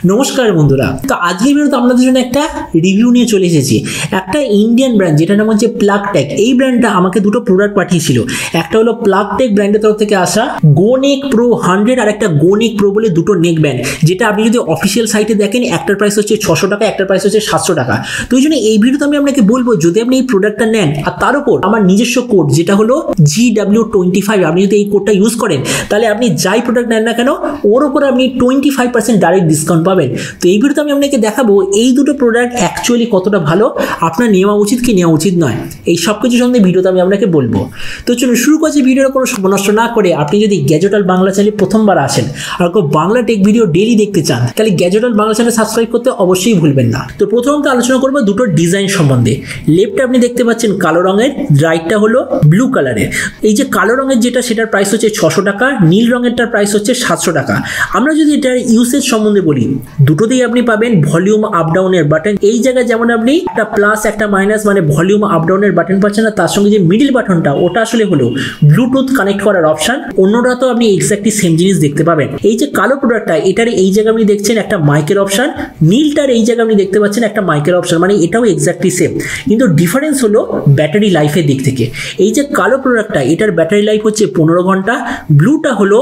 নমস্কার বন্ধুরা, তো আজকের ভিডিওতে আপনাদের জন্য একটা রিভিউ নিয়ে চলে এসেছি। একটা ইন্ডিয়ান ব্র্যান্ড যেটা নাম হচ্ছে প্লাগটেক। এই ব্র্যান্ডটা আমাকে দুটো প্রোডাক্ট পাঠিয়েছিল। একটা হলো প্লাগটেক ব্র্যান্ডের তরফ থেকে আসা GoNeck Pro 100 আর একটা GoNeck Pro বলে দুটো নেক ব্যান্ড, যেটা আপনি যদি অফিসিয়াল সাইটে দেখেন একটার প্রাইস হচ্ছে 600 টাকা, একটার প্রাইস হচ্ছে 700 টাকা। তো এই জন্য এই ভিডিওতে আমি আপনাকে বলবো, যদি আপনি এই প্রোডাক্টটা নেন আর তার উপর আমার নিজস্ব কোড যেটা হলো GW25, আপনি যদি এই কোডটা ইউজ করেন তাহলে আপনি যাই প্রোডাক্ট নেন না কেন ওর উপর আপনি 25% ডাইরেক্ট ডিসকাউন্ট পাবেন। তো এই ভিডিওতে আমি আপনাকে দেখাবো এই দুটো প্রোডাক্ট অ্যাকচুয়ালি কতটা ভালো, আপনার নেওয়া উচিত কি নেওয়া উচিত নয়, এই সব কিছু সম্বন্ধে ভিডিওতে আমি আপনাকে বলবো। তো চলুন শুরু করছি। ভিডিওটা কোনো সময় নষ্ট না করে আপনি যদি গ্যাজেট ওয়ার্ল্ড বাংলা চ্যানেলে প্রথমবার আসেন আর কোনো বাংলা টেক ভিডিও ডেইলি দেখতে চান তাহলে gadget world Bangla channel subscribe করতে অবশ্যই ভুলবেন না। তো প্রথমত আলোচনা করবো দুটো ডিজাইন সম্বন্ধে। লেফটে আপনি দেখতে পাচ্ছেন কালো রঙের, রাইটটা হলো ব্লু কালারের। এই যে কালো রঙের যেটা সেটার প্রাইস হচ্ছে 600 টাকা, নীল রঙেরটার প্রাইস হচ্ছে 700 টাকা। আমরা যদি এটার ইউসেজ সম্বন্ধে বলি, দুটোতেই আপনি পাবেন ভলিউম আপ ডাউনের বাটন। এই জায়গায় যেমন আপনি একটা প্লাস একটা মাইনাস মানে ভলিউম আপ ডাউনের বাটন পাচ্ছেন, না তার সঙ্গে যে মিডিল বাটনটা ওটা আসলে হলো ব্লুটুথ কানেক্ট করার অপশন। অন্যরা তো আপনি এক্স্যাক্টলি সেম জিনিস দেখতে পাবেন। এই যে কালো প্রোডাক্টটা, এটার এই জায়গায় আপনি দেখছেন একটা মাইকের অপশন, নীলটার এই জায়গায় আপনি দেখতে পাচ্ছেন একটা মাইকের অপশন, মানে এটাও এক্স্যাক্টলি সেম, কিন্তু ডিফারেন্স হলো ব্যাটারি লাইফের দিক থেকে। এই যে কালো প্রোডাক্টটা এটার ব্যাটারি লাইফ হচ্ছে 15 ঘন্টা, ব্লুটা হলো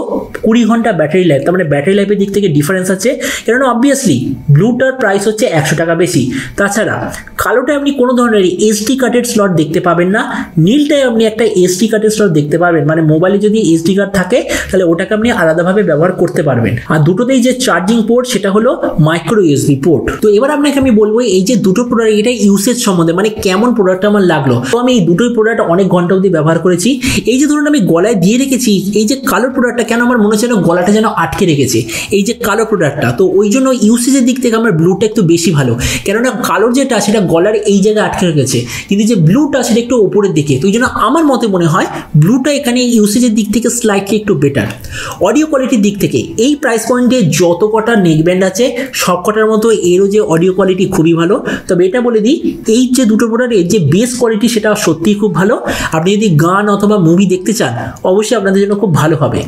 20 ঘন্টা ব্যাটারি লাইফ। তার মানে ব্যাটারি লাইফের দিক থেকে ডিফারেন্স আছে, কারণ অবভিয়াসলি ব্লুটার প্রাইস হচ্ছে 100 টাকা বেশি। তাছাড়া কালোটায় আপনি কোনো ধরনের এসডি কার্ডের স্লট দেখতে পাবেন না, নীলটায় আপনি একটা এসডি কার্ডের স্লট দেখতে পাবেন, মানে মোবাইলে যদি এসডি কার্ড থাকে তাহলে ওটাকে আপনি আলাদাভাবে ব্যবহার করতে পারবেন। আর দুটোতেই যে চার্জিং পোর্ট সেটা হলো মাইক্রো ইউএসবি পোর্ট। তো এবার আপনাকে আমি বলবো এই যে দুটো প্রোডাক্ট এটা ইউসেজ সম্বন্ধে, মানে কেমন প্রোডাক্ট আমার লাগলো। তো আমি এই দুটোই প্রোডাক্ট অনেক ঘন্টা অবধি ব্যবহার করেছি। এই যে ধরুন আমি গলায় দিয়ে রেখেছি, এই যে কালো প্রোডাক্টটা কেন আমার মনে হচ্ছে গলাটা যেন আটকে রেখেছে, এই যে কালো প্রোডাক্টটা। তো ওই জন্য ইউসেজের দিক থেকে আমার ব্লুটা একটু বেশি ভালো, কেননা কালোর যেটা সেটা গলার এই জায়গায় আটকে রেখেছে, কিন্তু যে ব্লুটা সেটা একটু উপরের দিকে। তো ওই জন্য আমার মতে মনে হয় ব্লুটা এখানে ইউসেজের দিক থেকে স্লাইটলি একটু বেটার। অডিও কোয়ালিটির দিক থেকে এই প্রাইস পয়েন্টে যত কটা নেকব্যান্ড আছে সব কটার মতো এরও যে অডিও কোয়ালিটি খুবই ভালো। তবে এটা বলে দিই, এই যে দুটো প্রোডাক্টের যে বেস কোয়ালিটি সেটা সত্যিই খুব ভালো। আপনি যদি গান অথবা মুভি দেখতে চান অবশ্যই আপনাদের জন্য খুব ভালো হবে।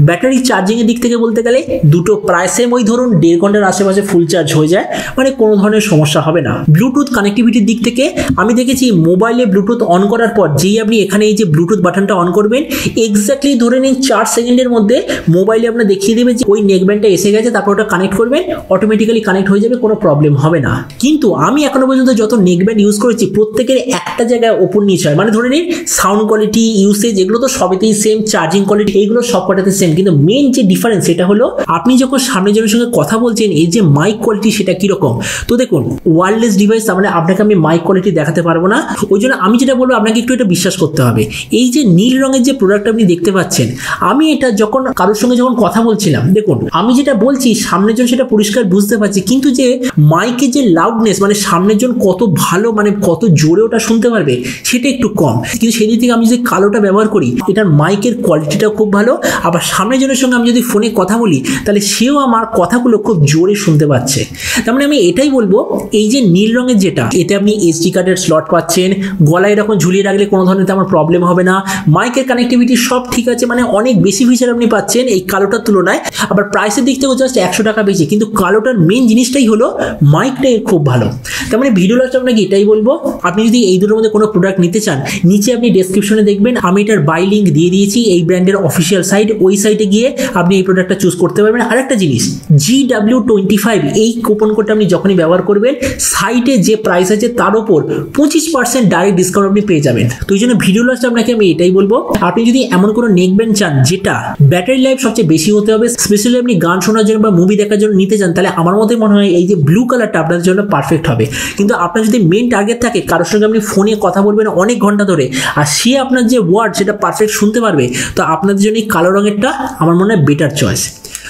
ব্যাটারি চার্জিংয়ের দিক থেকে বলতে গেলে দুটো প্রায় সেম, ওই ধরুন 1.5 ঘন্টার আশেপাশে ফুল চার্জ হয়ে যায়, মানে কোনো ধরনের সমস্যা হবে না। ব্লুটুথ কানেক্টিভিটির দিক থেকে আমি দেখেছি মোবাইলে ব্লুটুথ অন করার পর যেই আপনি এখানে এই যে ব্লুটুথ বাটনটা অন করবেন, এক্স্যাক্টলি ধরে নিন 4 সেকেন্ডের মধ্যে মোবাইলে আপনার দেখিয়ে দেবে যে ওই নেকব্যান্ডটা এসে গেছে, তারপর ওটা কানেক্ট করবেন, অটোমেটিক্যালি কানেক্ট হয়ে যাবে, কোনো প্রবলেম হবে না। কিন্তু আমি এখনো পর্যন্ত যত নেকব্যান্ড ইউজ করেছি প্রত্যেকের একটা জায়গায় ওপর নিচে হয়, মানে ধরে নিন সাউন্ড কোয়ালিটি, ইউসেজ এগুলো তো সবেতেই সেম, চার্জিং কোয়ালিটি এইগুলো সবকটাতে সেম, কিন্তু মেইন যে ডিফারেন্স সেটা হলো আপনি যখন সামনে জনের সঙ্গে কথা বলছেন এই যে মাইক কোয়ালিটি সেটা কিরকম। তো দেখুন ওয়্যারলেস ডিভাইস, তার মানে আপনাকে আমি মাইক কোয়ালিটি দেখাতে পারবো না। ওই জন্য আমি যেটা বলবো আপনাকে একটু এটা বিশ্বাস করতে হবে। এই যে নীল রঙের যে প্রোডাক্ট আপনি দেখতে পাচ্ছেন, আমি এটা যখন কারোর সঙ্গে যখন কথা বলছিলাম, দেখুন আমি যেটা বলছি সামনের জন সেটা পরিষ্কার বুঝতে পারছি, কিন্তু যে মাইকের যে লাউডনেস মানে সামনের জন কত ভালো মানে কত জোরে ওটা শুনতে পারবে সেটা একটু কম। কিন্তু সেই দিক থেকে আমি যদি কালোটা ব্যবহার করি এটার মাইকের কোয়ালিটিটাও খুব ভালো, আবার সামনের জনের সঙ্গে আমি যদি ফোনে কথা বলি তাহলে সেও আমার কথাগুলো খুব জোরে শুনতে পাচ্ছে। তার মানে আমি এটাই বলবো, এই যে নীল রঙের যেটা এতে আপনি এসডি কার্ডের স্লট পাচ্ছেন, গলায় এরকম ঝুলিয়ে রাখলে কোনো ধরনের তেমন প্রবলেম হবে না, মাইকের কানেক্টিভিটি সব ঠিক আছে, মানে অনেক বেশি ফিচার আপনি পাচ্ছেন এই কালোটার তুলনায়। আবার প্রাইসের দিক থেকেও জাস্ট 100 টাকা বেশি, কিন্তু কালোটার মেন জিনিসটাই হলো মাইকটা এর খুব ভালো। তার মানে ভিডিও লাস্টে আপনাকে এটাই বলবো, আপনি যদি এই দুটোর মধ্যে কোনো প্রোডাক্ট নিতে চান নিচে আপনি ডেসক্রিপশনে দেখবেন আমি এটার বাই লিঙ্ক দিয়ে দিয়েছি, এই ব্র্যান্ডের অফিসিয়াল সাইট, ওই সাইটে গিয়ে আপনি এই প্রোডাক্টটা চুজ করতে পারবেন। আরেকটা জিনিস GW25 এই কুপন কোডটা আপনি যখনই ব্যবহার করবেন সাইটে যে প্রাইস আছে তার উপর 25% ডাইরেক্ট ডিসকাউন্ট আপনি পেয়ে যাবেন। তো এই জন্য ভিডিও লাস্টে আপনাকে আমি এটাই বলবো, আপনি যদি এমন কোনো নেকব্যান্ড চান যেটা ব্যাটারি লাইফ সবচেয়ে বেশি হতে হবে, স্পেশালি আপনি গান শোনার জন্য বা মুভি দেখার জন্য নিতে চান, তাহলে আমার মতে মনে হয় এই যে ব্লু কালারটা আপনার জন্য পারফেক্ট হবে। কিন্তু আপনার যদি মেন টার্গেট থাকে কারোর সঙ্গে আপনি ফোনে কথা বলবেন অনেক ঘন্টা ধরে আর সে আপনার যে ওয়ার্ড সেটা পারফেক্ট শুনতে পারবে, তো আপনাদের জন্য এই কালো রঙেরটা আমার মনে হয় বেটার চয়েস।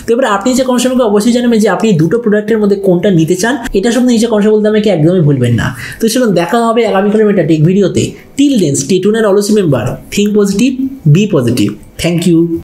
তো এবার আপনি যে কমেন্ট আমাকে অবশ্যই জানাবেন যে আপনি দুটো প্রোডাক্টের মধ্যে কোনটা নিতে চান, এটা সম্বন্ধে নিচে কমেন্ট বলতে আমাকে একদমই ভুলবেন না। তো চলুন দেখা হবে আগামীকালের একটা টেক ভিডিওতে। Till then stay tuned and always remember, think positive, be positive. Thank you.